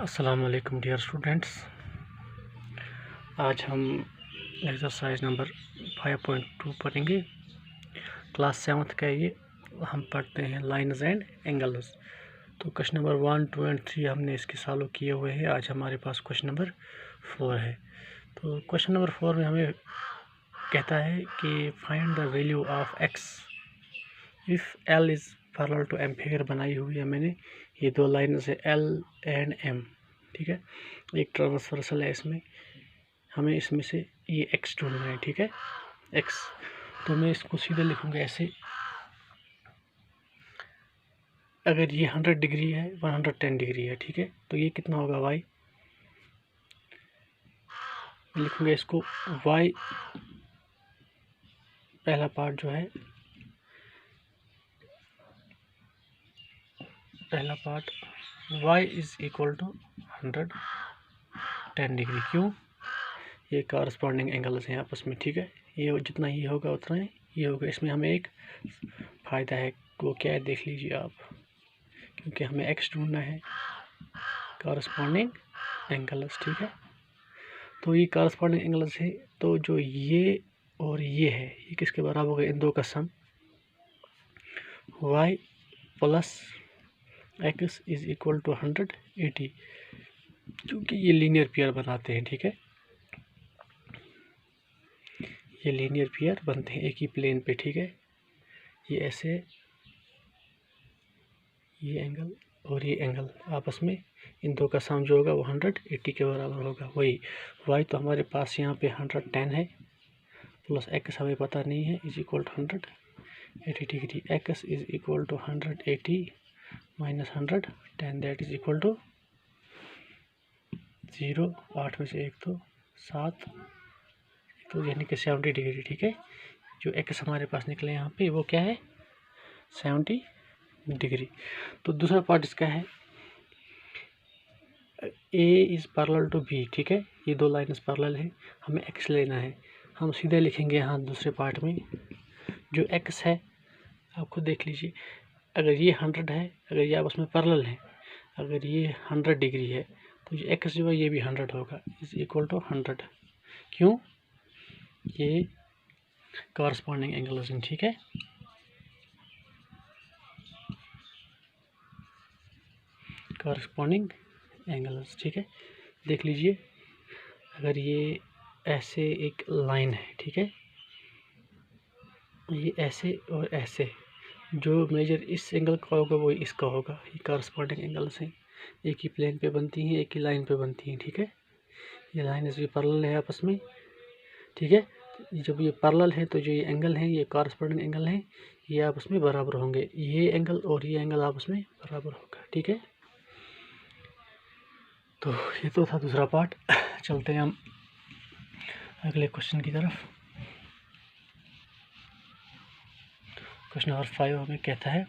अस्सलाम वालेकुम dear students. आज हम एक्सरसाइज नंबर 5.2 पढ़ेंगे। क्लास 7th का ये हम पढ़ते हैं लाइन्स एंड एंगल्स। तो क्वेश्चन नंबर 1, 2 एंड 3 हमने इसके सॉल्व किए हुए हैं। आज हमारे पास क्वेश्चन नंबर 4 है। तो क्वेश्चन नंबर 4 में हमें कहता है कि find the value of x if l is parallel to m. Figure बनाई हुई है मैंने, ये दो लाइन है एल एंड एम, ठीक है। एक ट्रांसवर्सल है, इसमें हमें इसमें से ये एक्स ढूंढना है, ठीक है, एक्स। तो मैं इसको सीधे लिखूंगा ऐसे। अगर ये 100 डिग्री है, 110 डिग्री है, ठीक है, तो ये कितना होगा वाई। लिखूंगा इसको वाई, पहला पार्ट जो है, पहला part y is equal to 110 डिग्री। क्यों? ये कॉरस्पॉन्डिंग एंगल्स हैं आपस में, ठीक है। ये जितना ये होगा उतना ही ये होगा। इसमें हमें एक फ़ायदा है, वो क्या है देख लीजिए आप। क्योंकि हमें x ढूंढना है, कॉरस्पॉन्डिंग एंगल्स, ठीक है। तो ये कॉरस्पॉन्डिंग एंगल्स है, तो जो ये और ये है, ये किसके बराबर होगा? इन दो का sum y plus x is equal to 180, क्योंकि ये लीनियर पेयर बनाते हैं, ठीक है। ये लीनियर पेयर बनते हैं एक ही प्लेन पे, ठीक है। ये ऐसे, ये एंगल और ये एंगल आपस में, इन दो का सम जो होगा वो 180 के बराबर होगा। वही y तो हमारे पास यहाँ पे 110 है, प्लस x हमें पता नहीं है, is equal to 180 degree. x is equal to 180 minus 110, that is equal to 0। 8 में से 1 तो 7, तो यानी कि 70 डिग्री, ठीक है। जो x हमारे पास निकले यहाँ पे वो क्या है? 70 डिग्री। तो दूसरा पार्ट इसका है a is parallel to b, ठीक है। ये दो लाइन्स पैरेलल है, हमें x लेना है। हम सीधे लिखेंगे यहाँ दूसरे पार्ट में जो x है, आप खुद देख लीजिए। अगर ये 100 है, अगर ये आपस में पैरेलल है, अगर ये 100 डिग्री है, तो ये x जो है ये भी 100 होगा, इज इक्वल टू 100। क्यों? ये कॉरस्पॉन्डिंग एंगल्स हैं, ठीक है। कॉरस्पॉन्डिंग एंगल्स, ठीक है। देख लीजिए, अगर ये ऐसे एक लाइन है, ठीक है, ये ऐसे और ऐसे, जो मेजर इस एंगल का होगा वो इसका होगा। ये कॉरस्पॉन्डिंग एंगल्स हैं, एक ही प्लेन पे बनती हैं, एक ही लाइन पे बनती हैं, ठीक है। ये लाइन इसमें पैरेलल है आपस में, ठीक है। जब ये पैरेलल है तो जो ये एंगल है, ये कॉरस्पॉन्डिंग एंगल है, ये आपस में बराबर होंगे। ये एंगल और ये एंगल आपस में बराबर होगा, ठीक है। तो ये तो था दूसरा पार्ट। चलते हैं हम अगले क्वेश्चन की तरफ। क्वेश्चन नंबर 5 हमें कहता है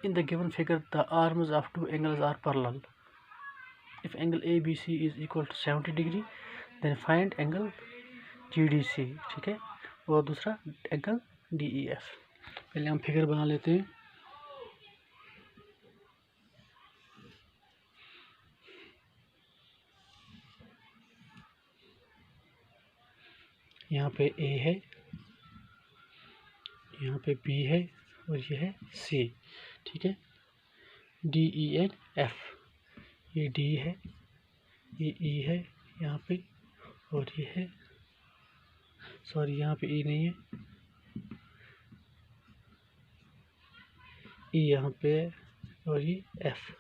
in the given figure the arms of two angles are parallel. If angle ABC is equal to 70 degree, then find angle GDC, ठीक है, और दूसरा एंगल DEF। पहले हम फिगर बना लेते हैं। यहाँ पे A है, यहाँ पे B है, और ये है C, ठीक है। DEF, ये D है, ये E है यहाँ पे, और ये है, सॉरी यहाँ पे E नहीं है, E यहाँ पे, और ये F।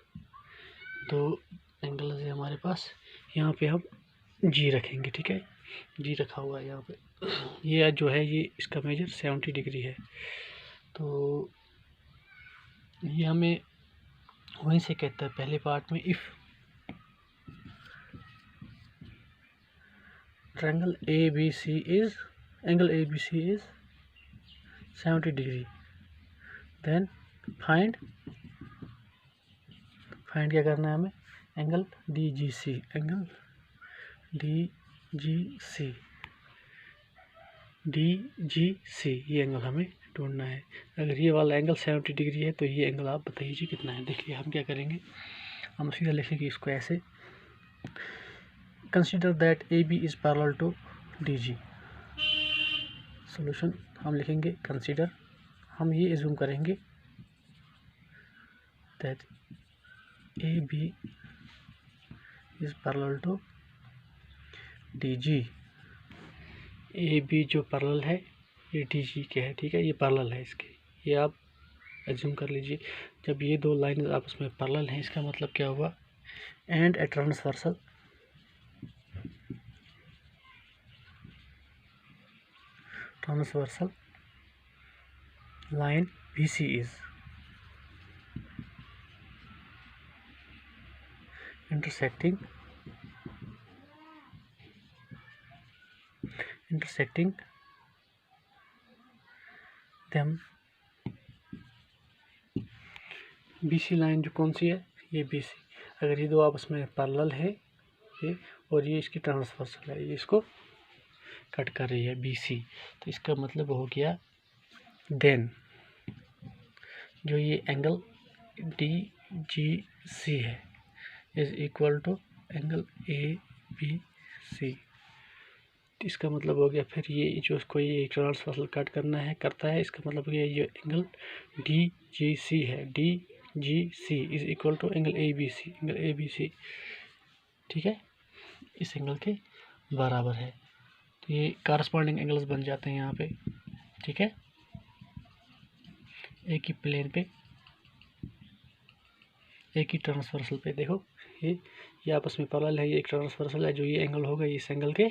दो एंगल है हमारे पास। यहाँ पे हम G रखेंगे, ठीक है। G रखा हुआ है यहाँ पे। ये जो है, ये इसका मेजर 70 डिग्री है। तो ये हमें वहीं से कहता है पहले पार्ट में, if triangle ABC is 70 degree, then find क्या करना है हमें? एंगल DGC, DGC, ये एंगल हमें ढूंढना है। अगर ये वाला एंगल 70 डिग्री है तो ये एंगल आप बताइए कितना है। देखिए हम क्या करेंगे, हम सीधा लिखेंगे इसको ऐसे, consider that AB is parallel to DG। Solution हम लिखेंगे कंसीडर, हम ये एज्यूम करेंगे that AB is parallel to DG। AB जो पैरेलल है ये DG के है, ठीक है, ये पैरेलल है इसके, ये आप एज्यूम कर लीजिए। जब ये दो लाइन आपस में पैरेलल हैं इसका मतलब क्या हुआ, and a transversal line BC is intersecting them। BC line जो कौन सी है, ये BC, अगर ये दो आपस में पैरेलल है ये, और ये इसकी ट्रांसवर्सल है, ये इसको कट कर रही है BC, तो इसका मतलब हो गया देन जो ये एंगल DGC है is equal to angle ABC। इसका मतलब हो गया फिर ये जो इसको ये ट्रांसवर्सल कट करता है, इसका मतलब हो गया ये एंगल DGC है, DGC is equal to angle ABC, ठीक है, इस एंगल के बराबर है। तो ये कॉरस्पॉन्डिंग एंगल्स बन जाते हैं यहाँ पे, ठीक है, एक ही प्लेन पे, एक ही ट्रांसवर्सल पे। देखो ये आपस में पैरेलल है, ये एक ट्रांसवर्सल है, जो ये एंगल होगा ये इस एंगल के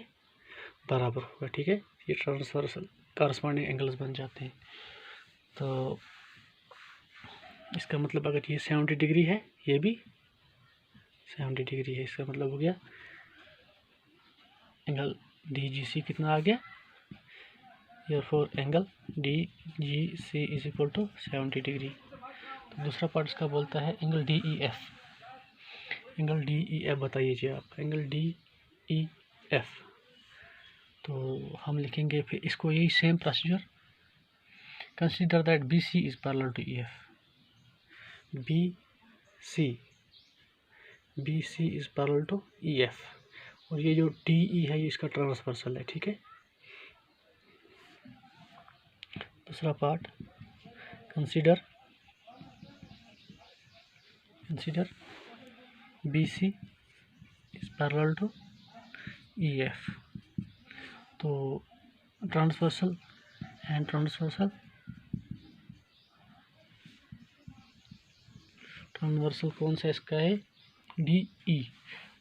बराबर होगा, ठीक है, ये ट्रांसवर्सल कॉरस्पॉन्डिंग एंगल्स बन जाते हैं। तो इसका मतलब अगर ये 70 डिग्री है, ये भी 70 डिग्री है, इसका मतलब हो गया एंगल DGC कितना आ गया, therefore angle DGC is equal to 70 degree. तो दूसरा पार्ट इसका बोलता है एंगल DEF। एंगल DEF बताइए आप, एंगल DEF, तो हम लिखेंगे फिर इसको यही same procedure, consider that BC is parallel to EF। BC is parallel to EF, और ये जो DE है ये इसका ट्रांसवर्सल है, ठीक है। दूसरा part, consider BC is parallel to EF। तो ट्रांसवर्सल कौन सा इसका है, DE,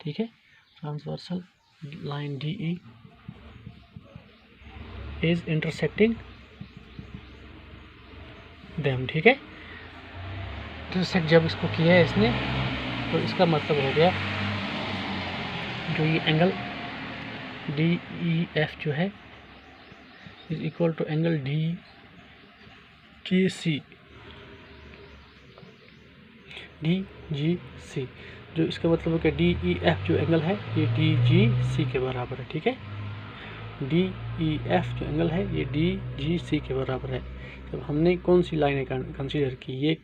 ठीक है, transversal line DE is intersecting them, ठीक है, इंटरसेक्ट जब इसको किया है इसने, तो इसका मतलब हो गया जो ये एंगल DEF जो है is equal to angle DGC, जो इसका मतलब है कि DEF जो एंगल है ये DGC के बराबर है, ठीक है, DEF जो एंगल है ये DGC के बराबर है। जब हमने कौन सी लाइनें कंसीडर की, ये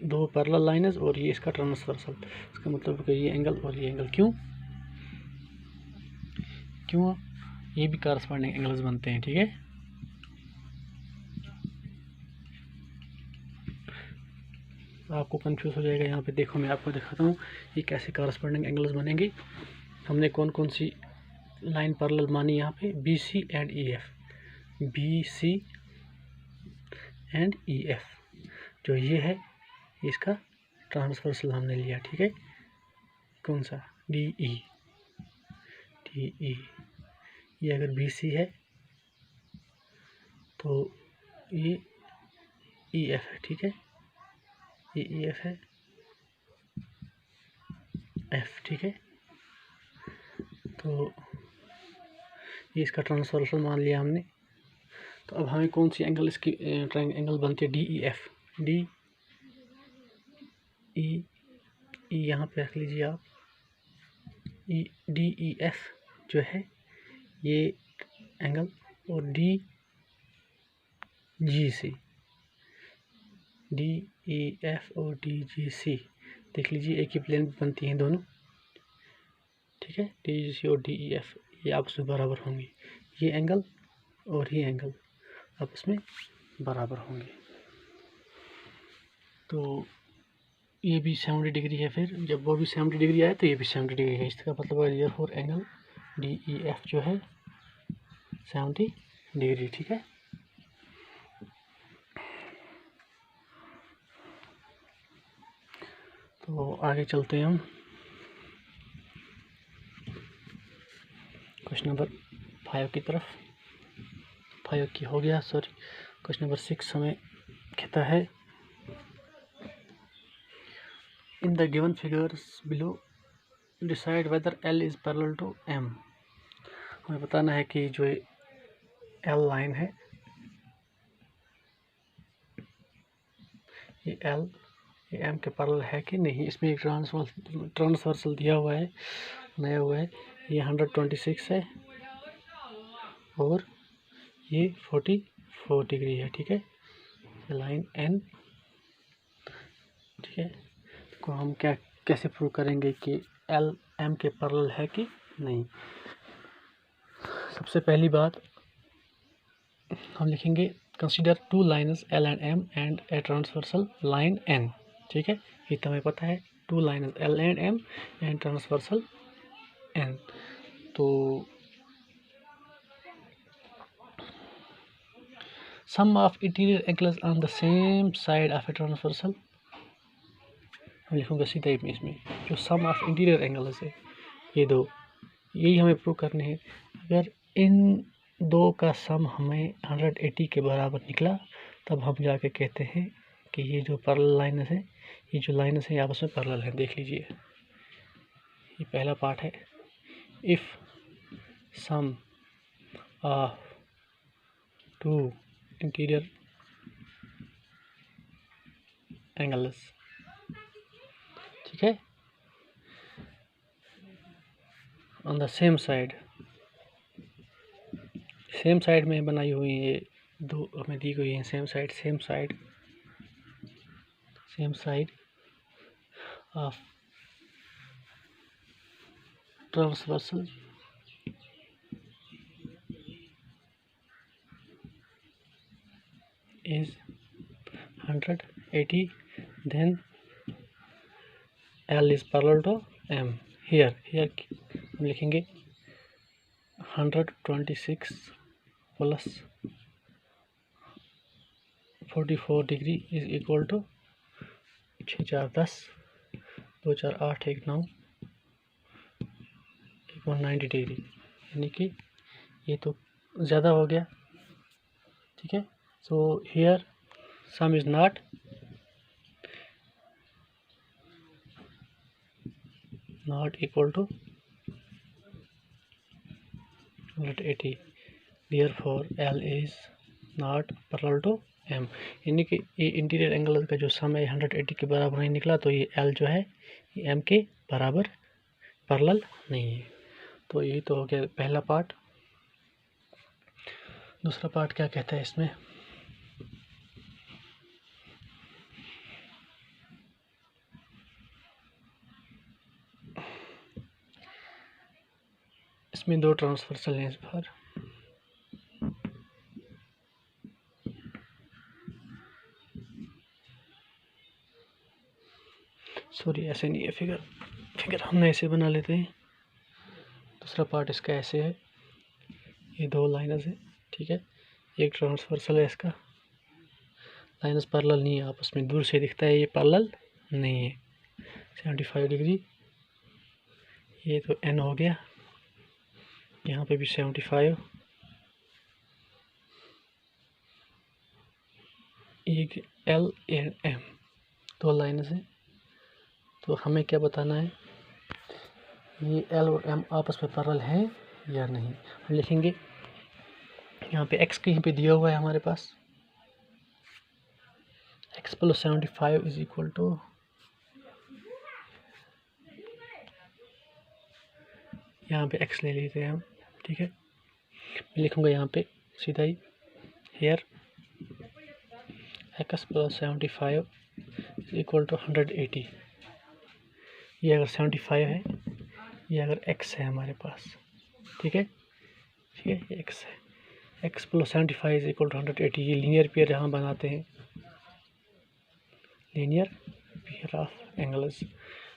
दो पैरेलल लाइन्स और ये इसका ट्रांसवर्सल, इसका मतलब है कि ये एंगल और ये एंगल क्यों ये भी कॉरस्पॉन्डिंग एंगल्स बनते हैं, ठीक है। आपको कंफ्यूज हो जाएगा यहाँ पे, देखो मैं आपको दिखाता हूँ ये कैसे कॉरस्पॉन्डिंग एंगल्स बनेंगे। हमने कौन कौन सी लाइन पैरेलल मानी यहाँ पे, BC एंड EF, जो ये है इसका ट्रांसवर्सल हमने लिया, ठीक है, कौन सा, DE, ये अगर BC है तो ये EF है, ठीक है, ये EF है, F, ठीक है, तो ये इसका ट्रांसवर्सल मान लिया हमने। तो अब हमें कौन सी एंगल इसकी एंगल बनती है, DEF, DE यहाँ पे रख लीजिए आप, DEF जो है ये एंगल, और G C, D E F O D G C, देख लीजिए एक ही प्लेन बनती हैं दोनों, ठीक है। डी जी सी और डी ई एफ ये आपस में बराबर होंगे, ये एंगल और ये एंगल आपस में बराबर होंगे। तो ये भी 70 डिग्री है, फिर जब वो भी 70 डिग्री आए तो ये भी 70 डिग्री है। इसका मतलब है four angle D E F जो है 70 डिग्री, ठीक है। तो आगे चलते हैं हम क्वेश्चन नंबर 5 की तरफ। 5 की हो गया, सॉरी क्वेश्चन नंबर 6 हमें कहता है in the given figures below decide whether l is parallel to m. हमें बताना है कि जो एल लाइन है, ये एल ये एम के पैरेलल है कि नहीं। इसमें एक ट्रांसवर्सल दिया हुआ है, नया हुआ है, ये 126 है और ये 44 डिग्री है, ठीक है। लाइन एन, ठीक है। तो हम कैसे प्रूव करेंगे कि एल एम के पैरेलल है कि नहीं। सबसे पहली बात हम लिखेंगे consider two lines L and M and a transversal line N, ठीक है। ये तो हमें पता है, two lines L and M and transversal N. तो sum of interior angles on the same side of a transversal, हम लिखूँगा सीधा ही इसमें जो सम ऑफ इंटीरियर एंगल्स है ये दो, यही हमें प्रूव करने हैं। अगर इन दो का सम हमें 180 के बराबर निकला तब हम जाके कहते हैं कि ये जो पैरेलल लाइन्स है, ये जो लाइन्स है आपस में पैरेलल है। देख लीजिए, ये पहला पार्ट है, if sum of two interior angles, ठीक है, ऑन द सेम साइड में बनाई हुई ये दो हमें दी गई है, same side of transversal is 180, then L is parallel to M। here हम लिखेंगे 126 plus 44 degree is equal to 6 4 10 2 4 8 1 9 190 degree, यानी कि ये तो ज़्यादा हो गया, ठीक है। So here sum is not equal to 180, therefore L is not parallel to M। यानी कि ये इंटीरियर एंगल का जो सम है 180 के बराबर नहीं निकला, तो ये L जो है ये M के बराबर पैरेलल नहीं है। तो यही तो हो गया पहला पार्ट। दूसरा पार्ट क्या कहता है इसमें, इसमें दो ट्रांसवर्सल हैं इस बार, सॉरी ऐसे नहीं है, फिगर हम ऐसे बना लेते हैं। दूसरा पार्ट इसका ऐसे है, ये दो लाइनस है, ठीक है, एक ट्रांसवर्सल है, इसका लाइनस पैरेलल नहीं है आपस में, दूर से दिखता है ये पैरेलल नहीं है। 75 डिग्री, ये तो एन हो गया, यहाँ पे भी 75, एक एल एंड एम, दो लाइनस है। तो हमें क्या बताना है, ये एल और एम आपस में पैरेलल है या नहीं। हम लिखेंगे यहाँ पे एक्स कहीं पे दिया हुआ है हमारे पास, X plus 75 is equal to, यहाँ पे एक्स ले लेते हैं हम, ठीक है। मैं लिखूँगा यहाँ पे सीधा ही, here x plus 75 equal to 180। ये अगर 75 है, ये अगर x है हमारे पास, ठीक है, ये x है, x plus 75 is equal to 180। ये लीनियर पेयर यहाँ बनाते हैं, लीनियर पेयर ऑफ एंगल्स,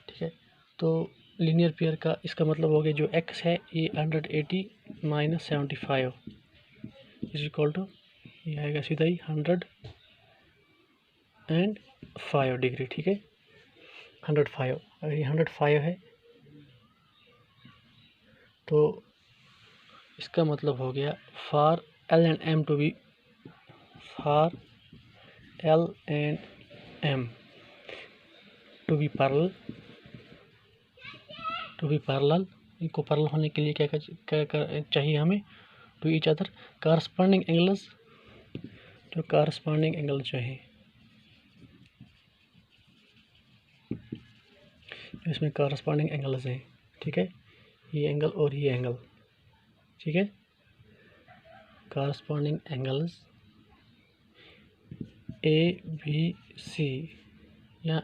ठीक है। तो लीनियर पेयर का इसका मतलब हो गया जो x है ये 180 माइनस 75 इज इक्वल टू, ये आएगा सीधा ही 105 डिग्री, ठीक है, 105। अगर ये 105 है तो इसका मतलब हो गया for L and M to be, for L and M to be parallel, इनको पैरेलल होने के लिए क्या चाहिए हमें, to each other corresponding angles, जो कॉरस्पॉन्डिंग एंगल चाहिए, इसमें कॉरस्पॉन्डिंग एंगल्स हैं, ठीक है, ये एंगल और ये एंगल, ठीक है, कॉरस्पॉन्डिंग एंगल्स ABC। यहाँ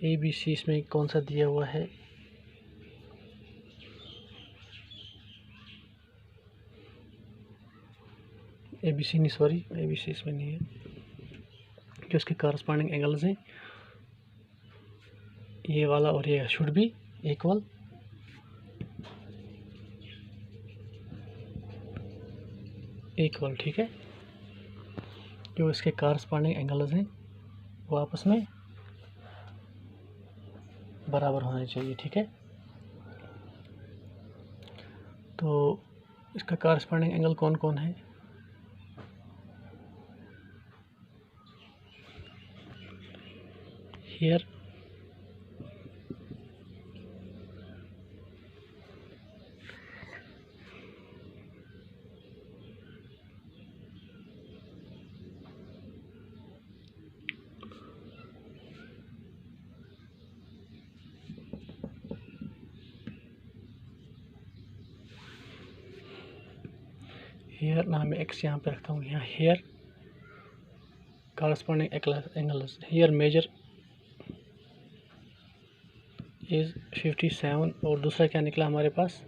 ABC इसमें कौन सा दिया हुआ है, ABC नहीं, सॉरी ABC इसमें नहीं है, जो इसके कॉरस्पॉन्डिंग एंगल्स हैं ये वाला और ये शुड बी इक्वल, ठीक है, जो इसके कॉरस्पॉन्डिंग एंगल्स हैं वो आपस में बराबर होने चाहिए, ठीक है। तो इसका कॉरस्पॉन्डिंग एंगल कौन कौन है, हियर हेयर ना, मैं x यहाँ पे रखता हूँ, यहाँ here corresponding angles, here measure is 57 और दूसरा क्या निकला हमारे पास,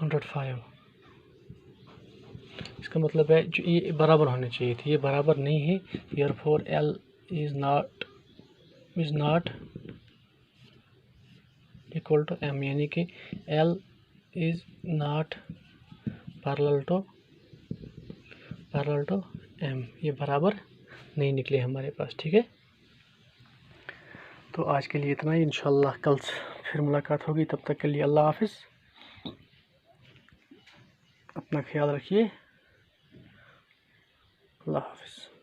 हंड्रेड 105। इसका मतलब है जो ये बराबर होने चाहिए थे, ये बराबर नहीं है, therefore L is not equal to M, यानी कि L is not parallel to M, ये बराबर नहीं निकले हमारे पास, ठीक है। तो आज के लिए इतना ही, इंशाल्लाह कल फिर मुलाकात होगी, तब तक के लिए अल्लाह हाफिज़, अपना ख्याल रखिए, अल्लाह हाफिज़।